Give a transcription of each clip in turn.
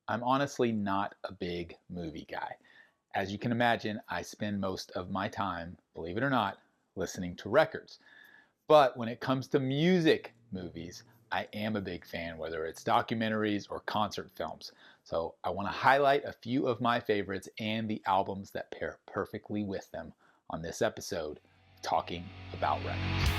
I'm honestly not a big movie guy. As you can imagine, I spend most of my time, believe it or not, listening to records. But when it comes to music movies, I am a big fan, whether it's documentaries or concert films. So I want to highlight a few of my favorites and the albums that pair perfectly with them on this episode, Talking About Records.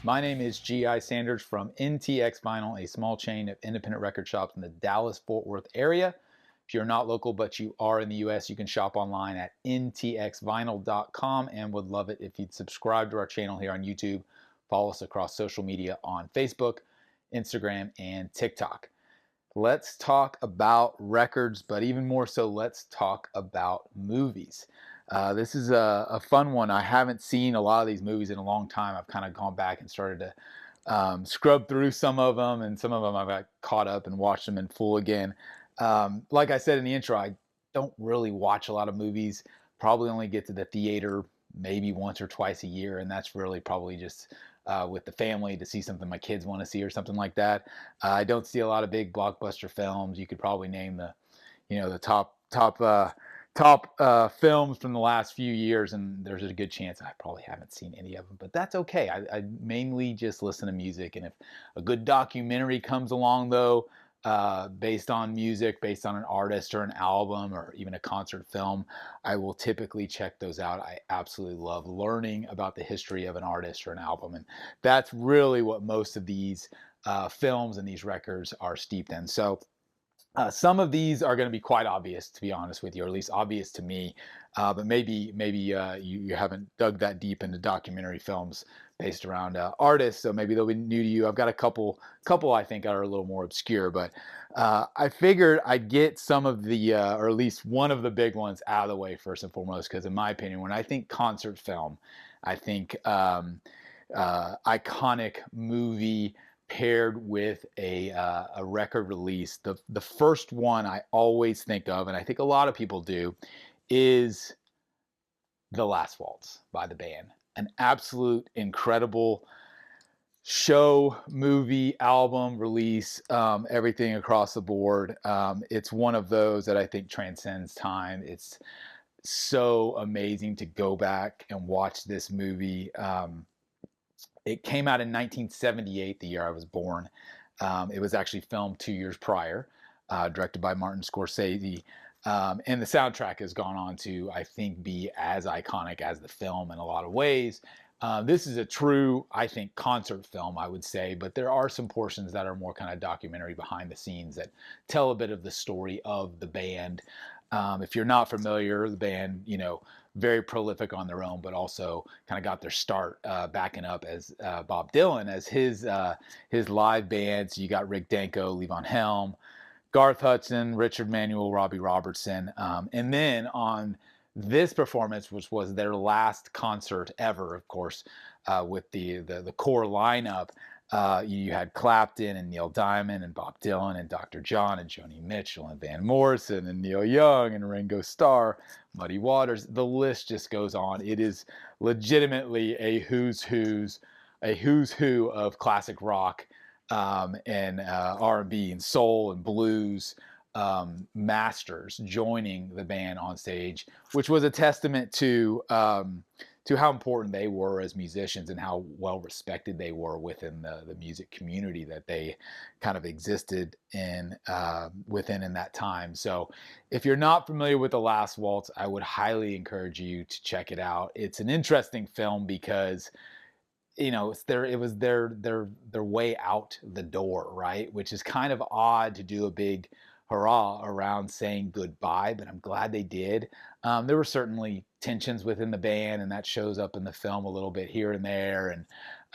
My name is G.I. Sanders from NTX Vinyl, a small chain of independent record shops in the Dallas-Fort Worth area. If you're not local but you are in the US, you can shop online at ntxvinyl.com and would love it if you'd subscribe to our channel here on YouTube. Follow us across social media on Facebook, Instagram, and TikTok. Let's talk about records, but even more so, let's talk about movies. This is a fun one. I haven't seen a lot of these movies in a long time. I've kind of gone back and started to scrub through some of them, and some of them I've got caught up and watched them in full again. Like I said in the intro, I don't really watch a lot of movies. Probably only get to the theater maybe once or twice a year, and that's really probably just with the family to see something my kids want to see or something like that. I don't see a lot of big blockbuster films. You could probably name the top films from the last few years, and there's a good chance I probably haven't seen any of them. But that's okay. I mainly just listen to music, and if a good documentary comes along, though, based on music, based on an artist or an album or even a concert film, I will typically check those out. I absolutely love learning about the history of an artist or an album, and that's really what most of these films and these records are steeped in. So some of these are going to be quite obvious, to be honest with you, or at least obvious to me. But maybe you haven't dug that deep into documentary films based around artists, so maybe they'll be new to you. I've got a couple I think are a little more obscure, but I figured I'd get some of the, or at least one of the big ones out of the way first and foremost, because in my opinion, when I think concert film, I think iconic movie paired with a record release. The first one I always think of, and I think a lot of people do, is The Last Waltz by the band. An absolute incredible show, movie, album, release, everything across the board. It's one of those that I think transcends time. It's so amazing to go back and watch this movie. It came out in 1978, the year I was born. It was actually filmed 2 years prior, directed by Martin Scorsese. And the soundtrack has gone on to, I think, be as iconic as the film in a lot of ways. This is a true, I think, concert film, I would say, but there are some portions that are more kind of documentary behind the scenes that tell a bit of the story of the band. If you're not familiar, the band, very prolific on their own, but also kind of got their start backing up as Bob Dylan as his live bands. You got Rick Danko, Levon Helm, Garth Hudson, Richard Manuel, Robbie Robertson, and then on this performance, which was their last concert ever, of course, with the core lineup. You had Clapton and Neil Diamond and Bob Dylan and Dr. John and Joni Mitchell and Van Morrison and Neil Young and Ringo Starr, Muddy Waters. The list just goes on. It is legitimately a who's who of classic rock and R&B and soul and blues masters joining the band on stage, which was a testament to how important they were as musicians and how well respected they were within the music community that they kind of existed in within in that time. So if you're not familiar with The Last Waltz, I would highly encourage you to check it out. It's an interesting film because it was their way out the door, right? Which is kind of odd to do a big hurrah around saying goodbye, but I'm glad they did. There were certainly tensions within the band, and that shows up in the film a little bit here and there. And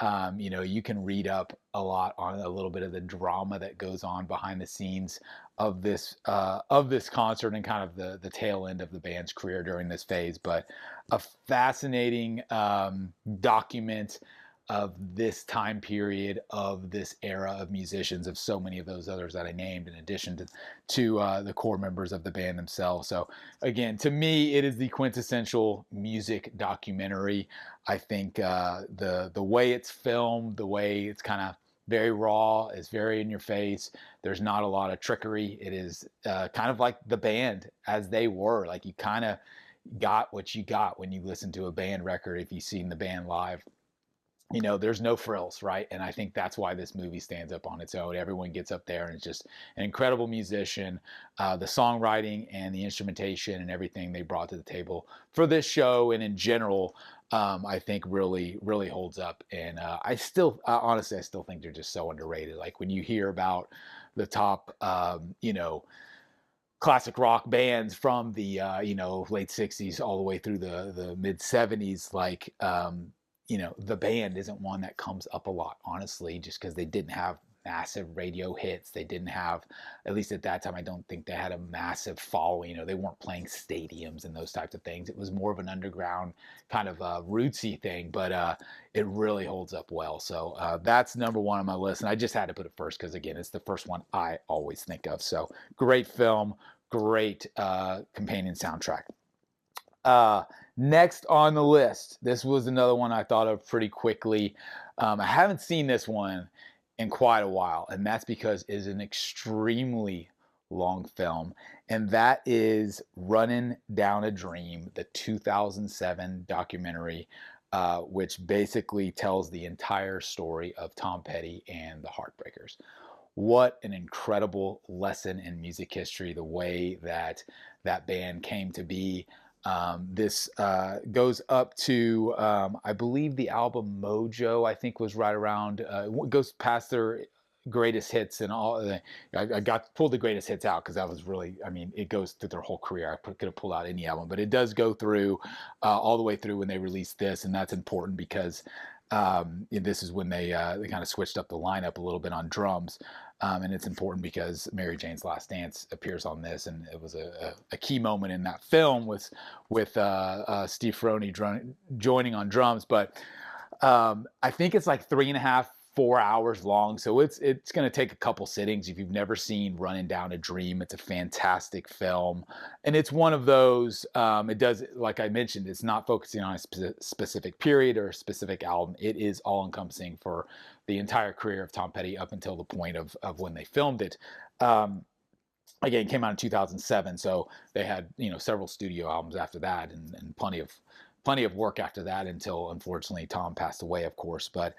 You can read up a lot on a little bit of the drama that goes on behind the scenes of this concert and kind of the tail end of the band's career during this phase. But a fascinating document of this time period, of this era of musicians, of so many of those others that I named, in addition to the core members of the band themselves. So again, to me, it is the quintessential music documentary. I think the way it's filmed, the way it's kind of very raw, is very in your face. There's not a lot of trickery. It is kind of like the band as they were. Like, you kind of got what you got when you listen to a band record if you've seen the band live. There's no frills, right? And I think that's why this movie stands up on its own. Everyone gets up there and it's just an incredible musician. The songwriting and the instrumentation and everything they brought to the table for this show and in general, I think really, really holds up. And honestly, I still think they're just so underrated. Like, when you hear about the top, classic rock bands from the late 60s all the way through the mid 70s, like, the band isn't one that comes up a lot, honestly, just because they didn't have massive radio hits. They didn't have, at least at that time, I don't think they had a massive following. They weren't playing stadiums and those types of things. It was more of an underground kind of rootsy thing, but it really holds up well. So that's number one on my list. And I just had to put it first because, again, it's the first one I always think of. So great film, great companion soundtrack. Next on the list, this was another one I thought of pretty quickly. I haven't seen this one in quite a while, and that's because it is an extremely long film, and that is Running Down a Dream, the 2007 documentary, which basically tells the entire story of Tom Petty and the Heartbreakers. What an incredible lesson in music history, the way that that band came to be. This goes up to, I believe the album Mojo, I think, was right around, goes past their greatest hits and all. I pulled the greatest hits out because that was really, I mean, it goes through their whole career. I could have pulled out any album, but it does go through all the way through when they released this. And that's important because this is when they kind of switched up the lineup a little bit on drums. And it's important because Mary Jane's Last Dance appears on this, and it was a key moment in that film with Steve Ferrone joining on drums. But I think it's like 3.5, 4 hours long, so it's going to take a couple sittings. If you've never seen Running Down a Dream, it's a fantastic film, and it's one of those. It does, like I mentioned, it's not focusing on a specific period or a specific album. It is all encompassing for the entire career of Tom Petty up until the point of when they filmed it. Again, it came out in 2007, so they had several studio albums after that, and plenty of work after that until, unfortunately, Tom passed away, of course. But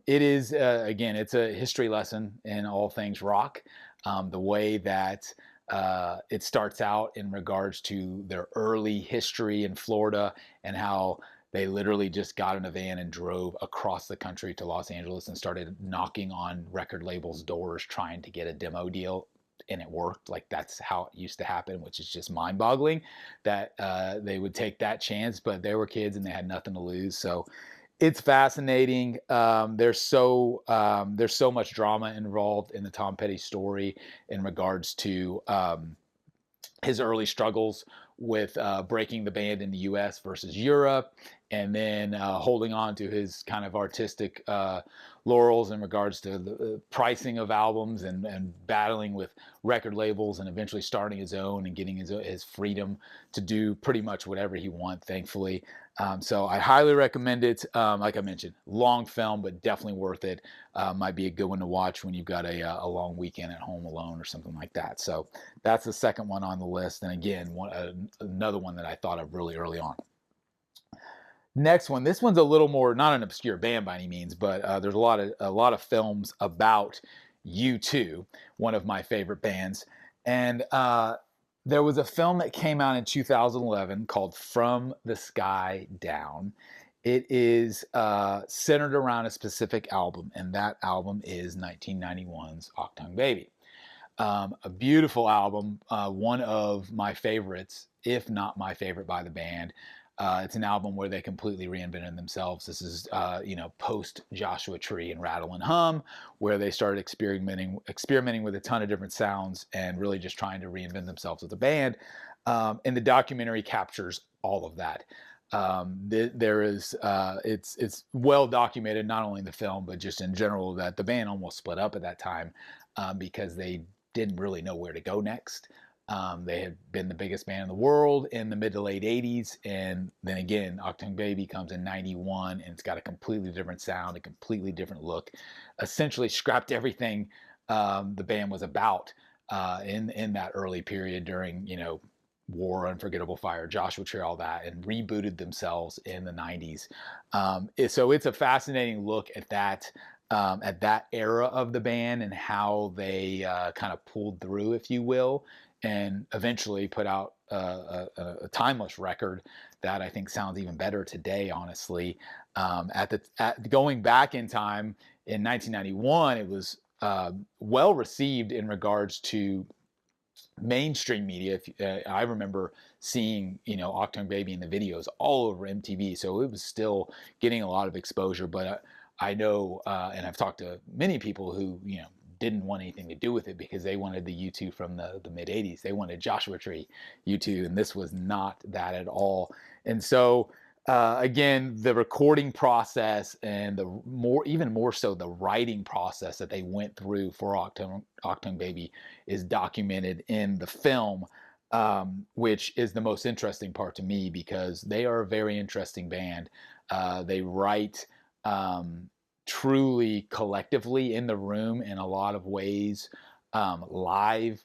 it is, again, it's a history lesson in all things rock. The way that it starts out in regards to their early history in Florida and how they literally just got in a van and drove across the country to Los Angeles and started knocking on record labels' doors trying to get a demo deal. And it worked. Like, that's how it used to happen, which is just mind-boggling that they would take that chance. But they were kids and they had nothing to lose. So it's fascinating. There's so much drama involved in the Tom Petty story in regards to his early struggles with breaking the band in the US versus Europe, and then holding on to his kind of artistic laurels in regards to the pricing of albums and battling with record labels and eventually starting his own and getting his freedom to do pretty much whatever he wants, thankfully. So I highly recommend it. Like I mentioned, long film, but definitely worth it. Might be a good one to watch when you've got a long weekend at home alone or something like that. So that's the second one on the list. And again, another one that I thought of really early on. Next one, this one's a little more, not an obscure band by any means, but there's a lot of films about U2, one of my favorite bands. And there was a film that came out in 2011 called From the Sky Down. It is centered around a specific album, and that album is 1991's Achtung Baby. A beautiful album, one of my favorites, if not my favorite by the band. It's an album where they completely reinvented themselves. This is, post Joshua Tree and Rattle and Hum, where they started experimenting with a ton of different sounds and really just trying to reinvent themselves as a band. And the documentary captures all of that. There is, it's well documented, not only in the film but just in general, that the band almost split up at that time because they didn't really know where to go next. They had been the biggest band in the world in the mid to late 80s. And then again, Octung Baby comes in 91 and it's got a completely different sound, a completely different look, essentially scrapped everything the band was about in that early period during, War, Unforgettable Fire, Joshua Tree, all that, and rebooted themselves in the 90s. So it's a fascinating look at that era of the band and how they kind of pulled through, if you will, and eventually put out a timeless record that I think sounds even better today, honestly. Going back in time in 1991, it was well received in regards to mainstream media. I remember seeing, Octung Baby in the videos all over MTV, so it was still getting a lot of exposure. But I know, and I've talked to many people who, didn't want anything to do with it because they wanted the U2 from the mid 80s. They wanted Joshua Tree U2, and this was not that at all. And so, again, the recording process and even more so, the writing process that they went through for Octung Baby is documented in the film, which is the most interesting part to me because they are a very interesting band. They write truly collectively in the room in a lot of ways, live,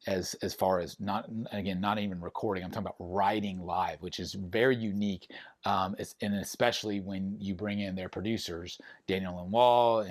as far as not even recording. I'm talking about writing live, which is very unique, and especially when you bring in their producers, Daniel Lanois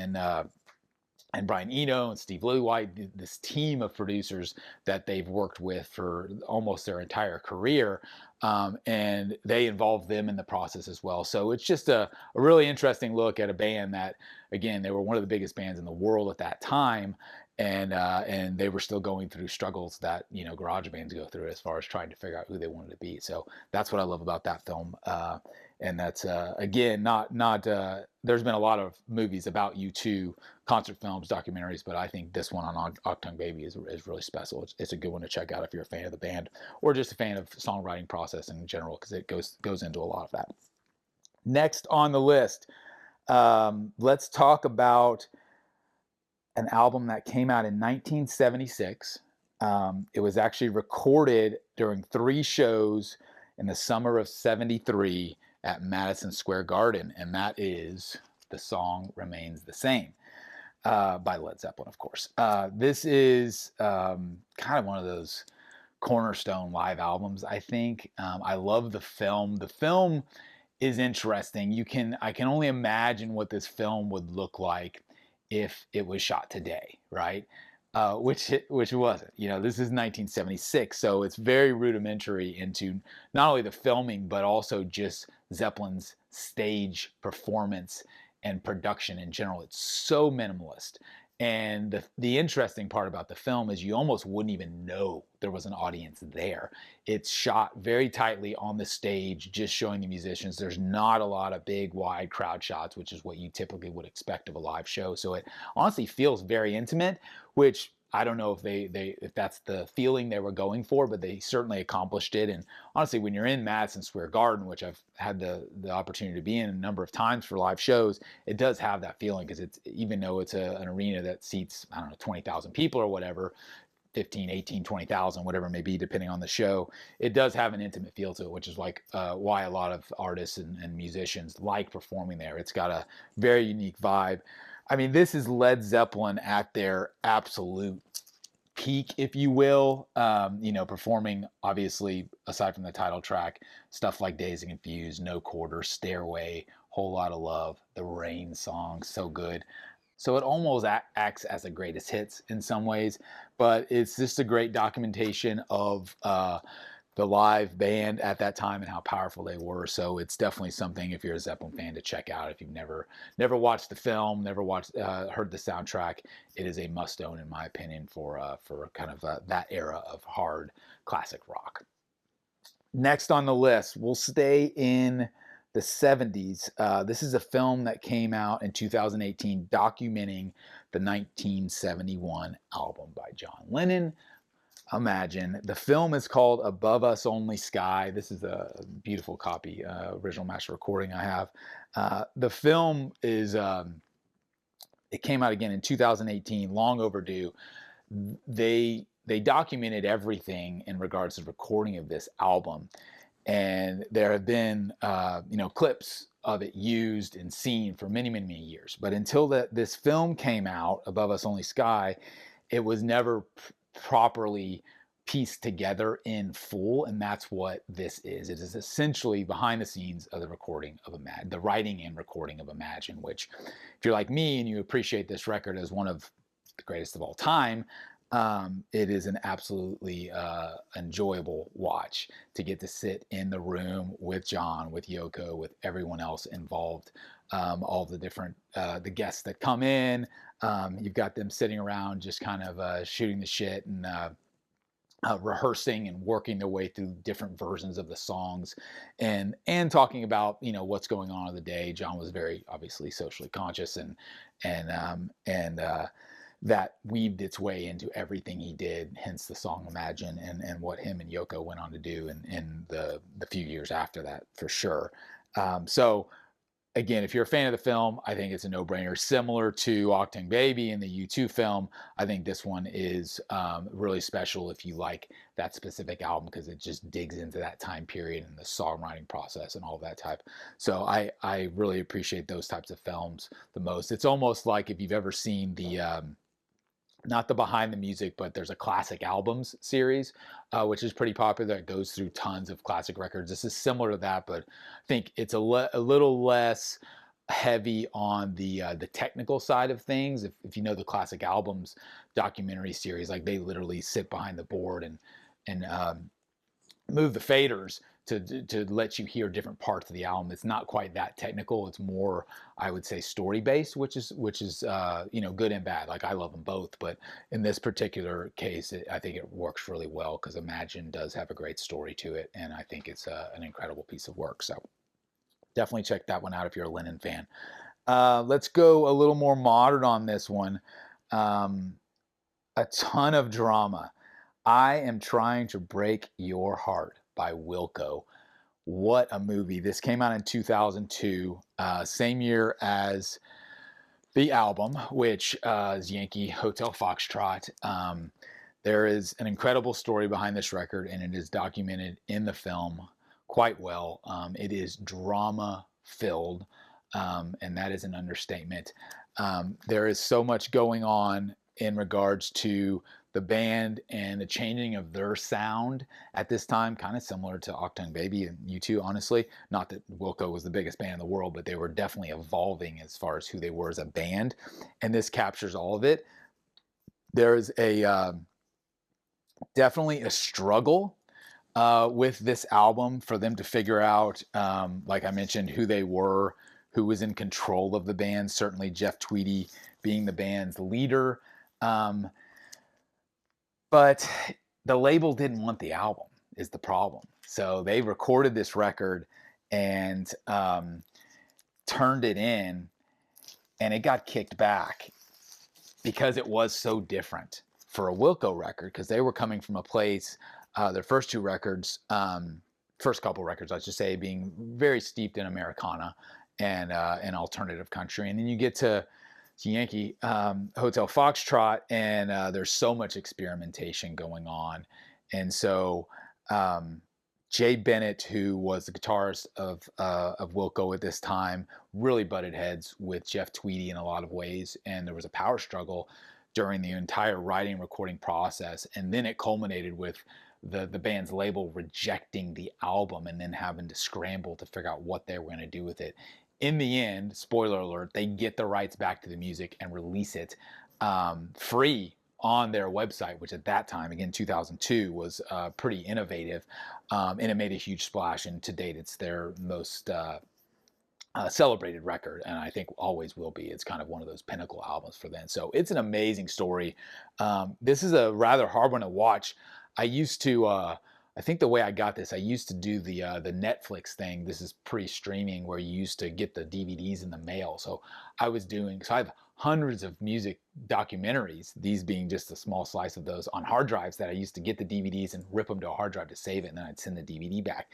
and Brian Eno and Steve Lillywhite, this team of producers that they've worked with for almost their entire career. And they involve them in the process as well. So it's just a really interesting look at a band that, again, they were one of the biggest bands in the world at that time. And they were still going through struggles that, garage bands go through as far as trying to figure out who they wanted to be. So that's what I love about that film. And that's, again, there's been a lot of movies about U2, concert films, documentaries, but I think this one on Octung Baby is really special. It's a good one to check out if you're a fan of the band or just a fan of songwriting process in general, because it goes into a lot of that. Next on the list, let's talk about an album that came out in 1976. It was actually recorded during 3 shows in the summer of '73 at Madison Square Garden, and that is The Song Remains the Same, by Led Zeppelin, of course. This is kind of one of those cornerstone live albums, I think. I love the film. The film is interesting. I can only imagine what this film would look like if it was shot today, right? Which it wasn't. This is 1976, so it's very rudimentary into not only the filming but also just Zeppelin's stage performance and production in general. It's so minimalist. And the interesting part about the film is you almost wouldn't even know there was an audience there. It's shot very tightly on the stage, just showing the musicians. There's not a lot of big, wide crowd shots, which is what you typically would expect of a live show. So it honestly feels very intimate, which I don't know if that's the feeling they were going for, but they certainly accomplished it. And honestly, when you're in Madison Square Garden, which I've had the opportunity to be in a number of times for live shows, it does have that feeling, because it's, even though it's an arena that seats, I don't know, 20,000 people or whatever, 15, 18, 20,000, whatever it may be, depending on the show, it does have an intimate feel to it, which is like why a lot of artists and musicians like performing there. It's got a very unique vibe. I mean, this is Led Zeppelin at their absolute peak, if you will, performing, obviously, aside from the title track, stuff like Dazed and Confused, No Quarter, Stairway, Whole Lotta Love, the Rain song, so good. So it almost acts as a greatest hits in some ways, but it's just a great documentation of the live band at that time and how powerful they were. So it's definitely something, if you're a Zeppelin fan, to check out. If you've never watched the film, never heard the soundtrack, it is a must-own, in my opinion, for kind of that era of hard classic rock. Next on the list, we'll stay in the 70s. This is a film that came out in 2018 documenting the 1971 album by John Lennon, Imagine. The film is called Above Us Only Sky. This is a beautiful copy, original master recording I have. The film is, it came out again in 2018, long overdue. They documented everything in regards to the recording of this album, and there have been clips of it used and seen for many years. But until this film came out, Above Us Only Sky, it was never properly pieced together in full, and that's what this is. It is essentially behind the scenes of the recording of Imagine, the writing and recording of Imagine, which, if you're like me and you appreciate this record as one of the greatest of all time, it is an absolutely enjoyable watch to get to sit in the room with John, with Yoko, with everyone else involved, all the different the guests that come in. You've got them sitting around just kind of shooting the shit and rehearsing and working their way through different versions of the songs, and talking about what's going on in the day. John was very obviously socially conscious, and that weaved its way into everything he did, hence the song Imagine, and what him and Yoko went on to do in the few years after that, for sure. So again, if you're a fan of the film, I think it's a no-brainer. Similar to Octane Baby and the U2 film, I think this one is really special if you like that specific album, because it just digs into that time period and the songwriting process and all that type. So I really appreciate those types of films the most. It's almost like if you've ever seen the not the behind the music, but there's a classic albums series, which is pretty popular. It goes through tons of classic records. This is similar to that, but I think it's a little less heavy on the technical side of things. If you know the classic albums documentary series, like they literally sit behind the board and move the faders to let you hear different parts of the album. It's not quite that technical. It's more, I would say, story based, which is good and bad. Like, I love them both, but in this particular case, I think it works really well because Imagine does have a great story to it, and I think it's an incredible piece of work. So definitely check that one out if you're a Lennon fan. Let's go a little more modern on this one. A ton of drama. I Am Trying to Break Your Heart by Wilco. What a movie. This came out in 2002, same year as the album, which is Yankee Hotel Foxtrot. There is an incredible story behind this record, and it is documented in the film quite well. It is drama filled, and that is an understatement. There is so much going on in regards to the band and the changing of their sound at this time, kind of similar to Octane Baby and U2, honestly. Not that Wilco was the biggest band in the world, but they were definitely evolving as far as who they were as a band, and this captures all of it. There's definitely a struggle with this album for them to figure out, like I mentioned, who they were, who was in control of the band. Certainly Jeff Tweedy being the band's leader. But the label didn't want the album, is the problem. So they recorded this record and turned it in, and it got kicked back because it was so different for a Wilco record, because they were coming from a place, their first two records, first couple records, I should say, being very steeped in Americana and alternative country. And then you get to Yankee Hotel Foxtrot, and there's so much experimentation going on. And so Jay Bennett, who was the guitarist of Wilco at this time, really butted heads with Jeff Tweedy in a lot of ways, and there was a power struggle during the entire writing and recording process. And then it culminated with the band's label rejecting the album and then having to scramble to figure out what they were going to do with it. In the end, spoiler alert, they get the rights back to the music and release it free on their website, which at that time, again, 2002, was pretty innovative, and it made a huge splash. And to date, it's their most celebrated record, and I think always will be. It's kind of one of those pinnacle albums for them. So it's an amazing story. This is a rather hard one to watch. I used to, I I think the way I got this, I used to do the Netflix thing. This is pre-streaming where you used to get the DVDs in the mail. So I have hundreds of music documentaries, these being just a small slice of those on hard drives that I used to get the DVDs and rip them to a hard drive to save it, and then I'd send the DVD back.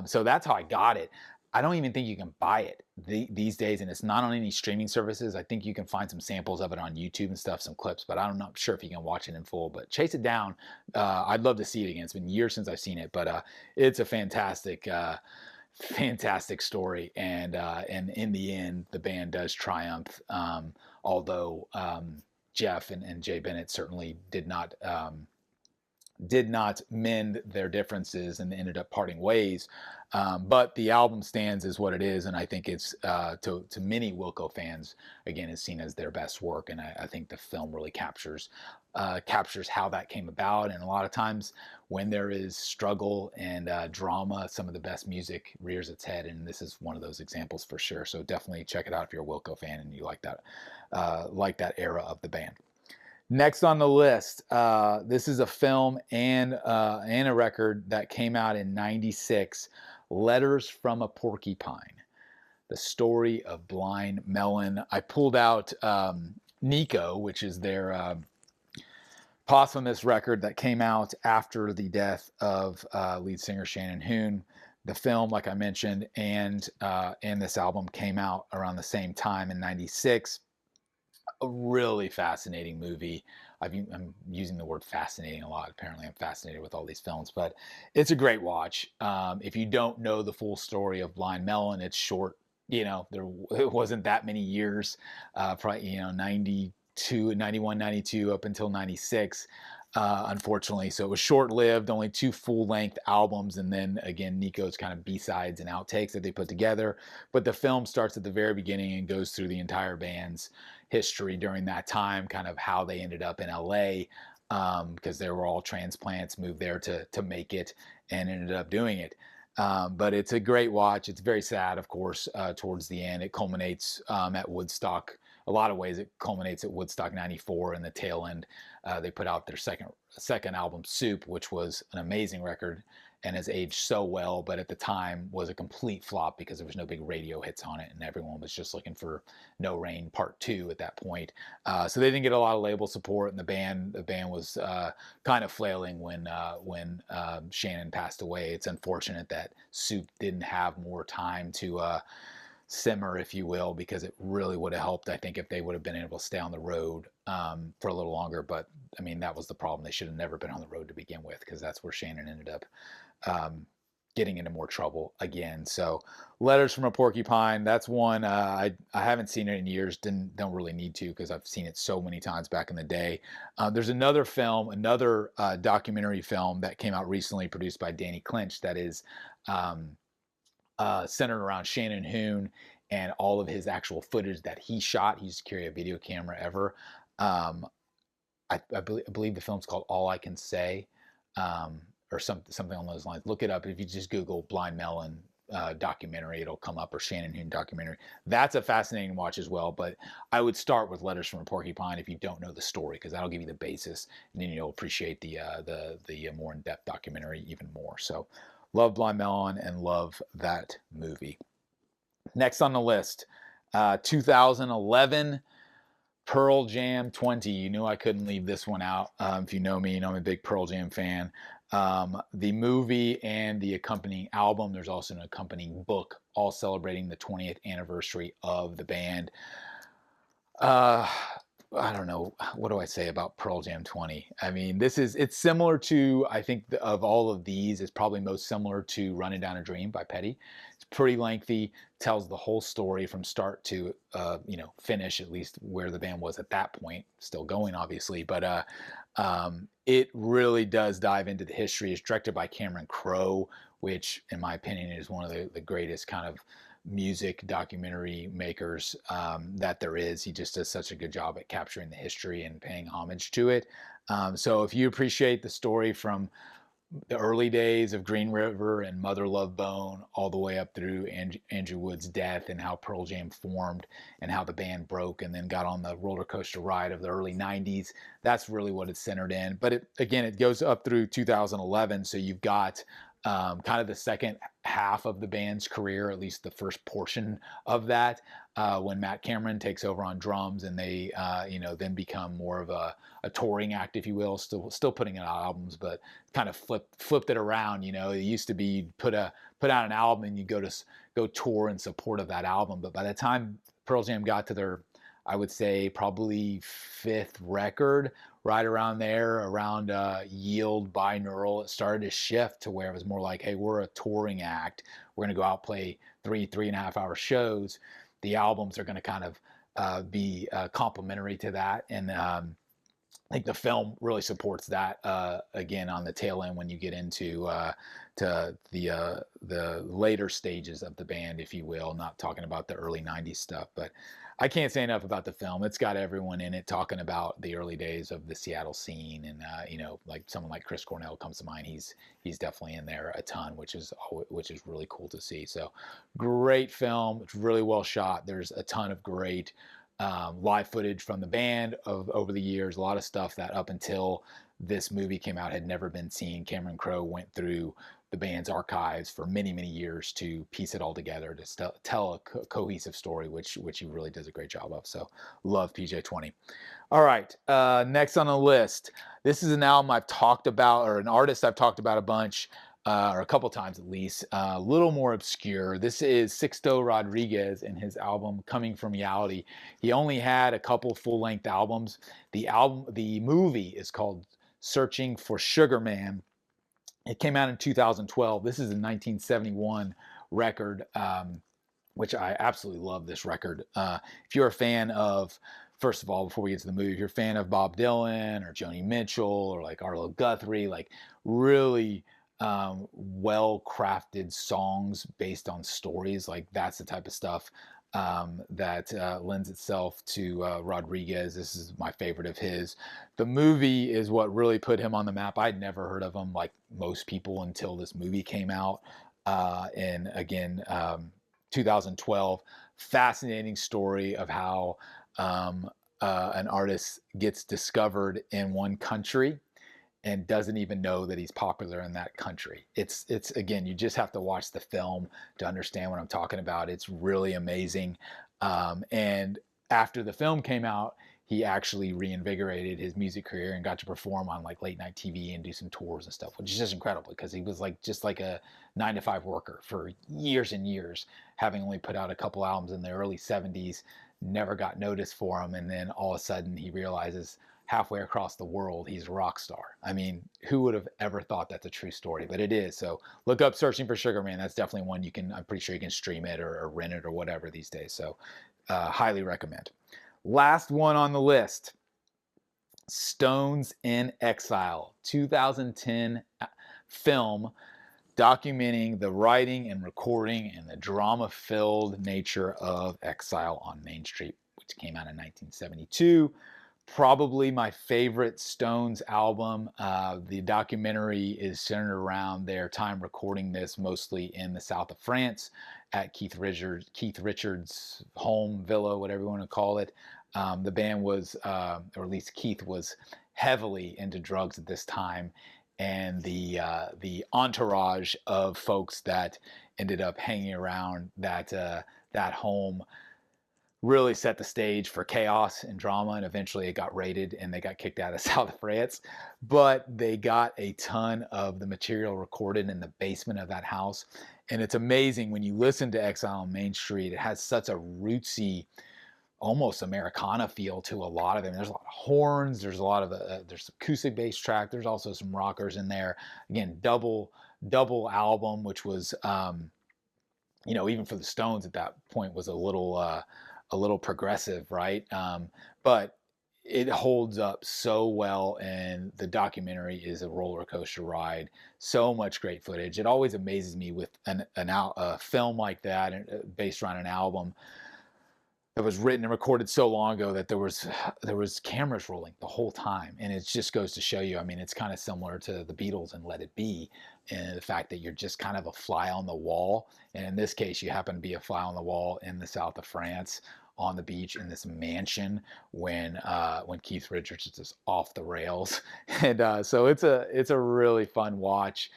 So that's how I got it. I don't even think you can buy it these days, and it's not on any streaming services. I think you can find some samples of it on YouTube and stuff, some clips, but I'm not sure if you can watch it in full. But chase it down. I'd love to see it again. It's been years since I've seen it, but it's a fantastic, fantastic story. And in the end, the band does triumph. Although Jeff and Jay Bennett certainly did not mend their differences and ended up parting ways. But the album stands as what it is, and I think it's to many Wilco fans, again, is seen as their best work. And I think the film really captures how that came about. And a lot of times, when there is struggle and drama, some of the best music rears its head, and this is one of those examples for sure. So definitely check it out if you're a Wilco fan and you like that era of the band. Next on the list, this is a film and a record that came out in '96, Letters from a Porcupine, the story of Blind Melon. I pulled out Nico, which is their posthumous record that came out after the death of lead singer Shannon Hoon. The film, like I mentioned, and this album came out around the same time in '96. A really fascinating movie. I'm using the word fascinating a lot. Apparently, I'm fascinated with all these films, but it's a great watch. If you don't know the full story of Blind Melon, it's short. It wasn't that many years, probably, 92, 91, 92 up until 96. Unfortunately, so it was short-lived, only 2 full-length albums, and then again Nico's kind of B-sides and outtakes that they put together. But the film starts at the very beginning and goes through the entire band's history during that time, kind of how they ended up in LA, because they were all transplants, moved there to make it, and ended up doing it. But it's a great watch. It's very sad, of course, towards the end. It culminates at Woodstock. A lot of ways it culminates at Woodstock '94 and the tail end. They put out their second album, Soup, which was an amazing record and has aged so well, but at the time was a complete flop because there was no big radio hits on it, and everyone was just looking for No Rain Part 2 at that point. So they didn't get a lot of label support, and the band was kind of flailing when Shannon passed away. It's unfortunate that Soup didn't have more time to simmer, if you will, because it really would have helped, I think, if they would have been able to stay on the road for a little longer. But I mean, that was the problem. They should have never been on the road to begin with, because that's where Shannon ended up getting into more trouble again. So Letters from a Porcupine, that's one. I haven't seen it in years. Don't really need to, because I've seen it so many times back in the day. There's another film, another documentary film that came out recently, produced by Danny Clinch, that is centered around Shannon Hoon and all of his actual footage that he shot. He used to carry a video camera ever. I believe the film's called All I Can Say, or something along those lines. Look it up. If you just Google Blind Melon documentary, it'll come up, or Shannon Hoon documentary. That's a fascinating watch as well, but I would start with Letters from a Porcupine if you don't know the story, because that'll give you the basis, and then you'll appreciate the more in-depth documentary even more. So love Blind Melon and love that movie. Next on the list, 2011, Pearl Jam 20. You knew I couldn't leave this one out. If you know me, you know I'm a big Pearl Jam fan. The movie and the accompanying album, there's also an accompanying book, all celebrating the 20th anniversary of the band. I don't know, what do I say about Pearl Jam 20? I mean, it's similar to, I think of all of these, it's probably most similar to Running Down a Dream by Petty. It's pretty lengthy, tells the whole story from start to finish, at least where the band was at that point, still going obviously, but it really does dive into the history. It's directed by Cameron Crowe, which in my opinion is one of the greatest kind of music documentary makers that there is. He just does such a good job at capturing the history and paying homage to it. So if you appreciate the story from the early days of Green River and Mother Love Bone, all the way up through Andrew Wood's death, and how Pearl Jam formed and how the band broke and then got on the roller coaster ride of the early 90s. That's really what it's centered in. But again, it goes up through 2011. So you've got kind of the second half of the band's career, at least the first portion of that, when Matt Cameron takes over on drums, and they, then become more of a touring act, if you will, still putting out albums, but kind of flipped it around. It used to be you'd put out an album and you go tour in support of that album. But by the time Pearl Jam got to their, I would say, probably fifth record, right around there, around Yield, Binaural, it started to shift to where it was more like, hey, we're a touring act. We're going to go out, play 3.5 hour shows. The albums are going to kind of be complementary to that. And I think the film really supports that, again, on the tail end when you get into to the later stages of the band, if you will, not talking about the early 90s stuff. But I can't say enough about the film. It's got everyone in it talking about the early days of the Seattle scene. And, like someone like Chris Cornell comes to mind. He's definitely in there a ton, which is really cool to see. So great film. It's really well shot. There's a ton of great live footage from the band over the years. A lot of stuff that up until this movie came out had never been seen. Cameron Crowe went through the band's archives for many, many years to piece it all together to tell a cohesive story, which he really does a great job of. So love PJ20. All right, next on the list. This is an album I've talked about, or an artist I've talked about a bunch, or a couple times at least. A little more obscure. This is Sixto Rodriguez and his album Coming From Reality. He only had a couple full-length albums. The movie is called Searching for Sugar Man. It came out in 2012. This is a 1971 record, which I absolutely love this record. If you're a fan of, first of all, before we get to the movie, if you're a fan of Bob Dylan or Joni Mitchell or like Arlo Guthrie, like really well-crafted songs based on stories, like that's the type of stuff that lends itself to Rodriguez. This is my favorite of his. The movie is what really put him on the map. I'd never heard of him, like most people, until this movie came out. And again, 2012, fascinating story of how an artist gets discovered in one country and doesn't even know that he's popular in that country. It's again, you just have to watch the film to understand what I'm talking about. It's really amazing. And after the film came out, he actually reinvigorated his music career and got to perform on like late night TV and do some tours and stuff, which is just incredible because he was like just like a 9-to-5 worker for years and years, having only put out a couple albums in the early 70s, never got noticed for him, and then all of a sudden he realizes halfway across the world he's a rock star. I mean, who would have ever thought that's a true story? But it is. So look up Searching for Sugar Man. That's definitely one you can, I'm pretty sure you can stream it or rent it or whatever these days. So highly recommend. Last one on the list, Stones in Exile, 2010 film documenting the writing and recording and the drama-filled nature of Exile on Main Street, which came out in 1972. Probably my favorite Stones album. The documentary is centered around their time recording this, mostly in the south of France at Keith Richards' home, villa, whatever you want to call it. The band was, or at least Keith was, heavily into drugs at this time, and the entourage of folks that ended up hanging around that home really set the stage for chaos and drama, and eventually it got raided and they got kicked out of South of France. But they got a ton of the material recorded in the basement of that house. And it's amazing when you listen to Exile on Main Street, it has such a rootsy, almost Americana feel to a lot of them. There's a lot of horns, there's a lot of there's acoustic bass track, there's also some rockers in there. Again, double album, which was even for the Stones at that point was a little progressive, right? But it holds up so well, and the documentary is a roller coaster ride. So much great footage. It always amazes me with a film like that, based around an album. it was written and recorded so long ago that there was cameras rolling the whole time, and it just goes to show you. I mean, it's kind of similar to the Beatles and Let It Be, and the fact that you're just kind of a fly on the wall. And in this case, you happen to be a fly on the wall in the south of France, on the beach in this mansion when Keith Richards is just off the rails, and so it's a really fun watch.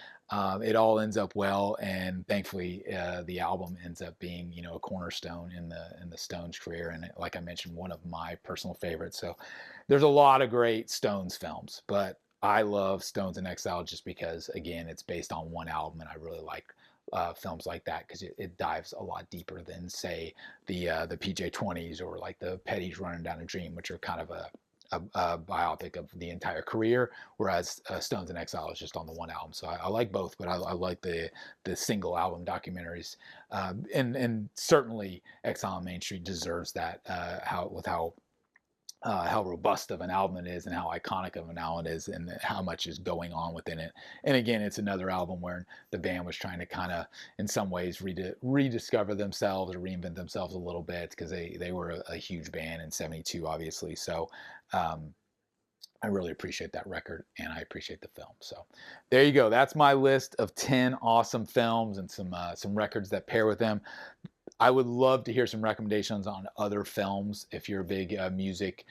It all ends up well, and thankfully, the album ends up being, you know, a cornerstone in the Stones' career, and like I mentioned, one of my personal favorites. So, there's a lot of great Stones films, but I love Stones in Exile just because, again, it's based on one album, and I really like films like that because it dives a lot deeper than, say, the PJ20s or like the Petties Running Down a Dream, which are kind of a biopic of the entire career, whereas Stones in Exile is just on the one album. So I like both, but I like the single album documentaries, and certainly Exile on Main Street deserves that. How robust of an album it is, and how iconic of an album it is, and how much is going on within it. And again, it's another album where the band was trying to kind of, in some ways, rediscover themselves or reinvent themselves a little bit, because they were a huge band in '72, obviously. So I really appreciate that record, and I appreciate the film. So there you go. That's my list of 10 awesome films and some records that pair with them. I would love to hear some recommendations on other films. If you're a big music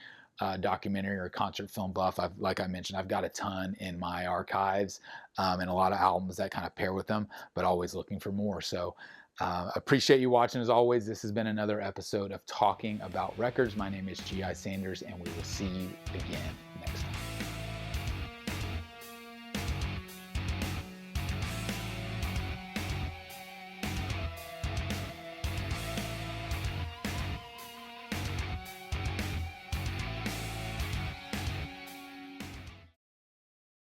documentary or concert film buff, like I mentioned, I've got a ton in my archives, and a lot of albums that kind of pair with them, but always looking for more. So appreciate you watching as always. This has been another episode of Talking About Records. My name is G.I. Sanders, and we will see you again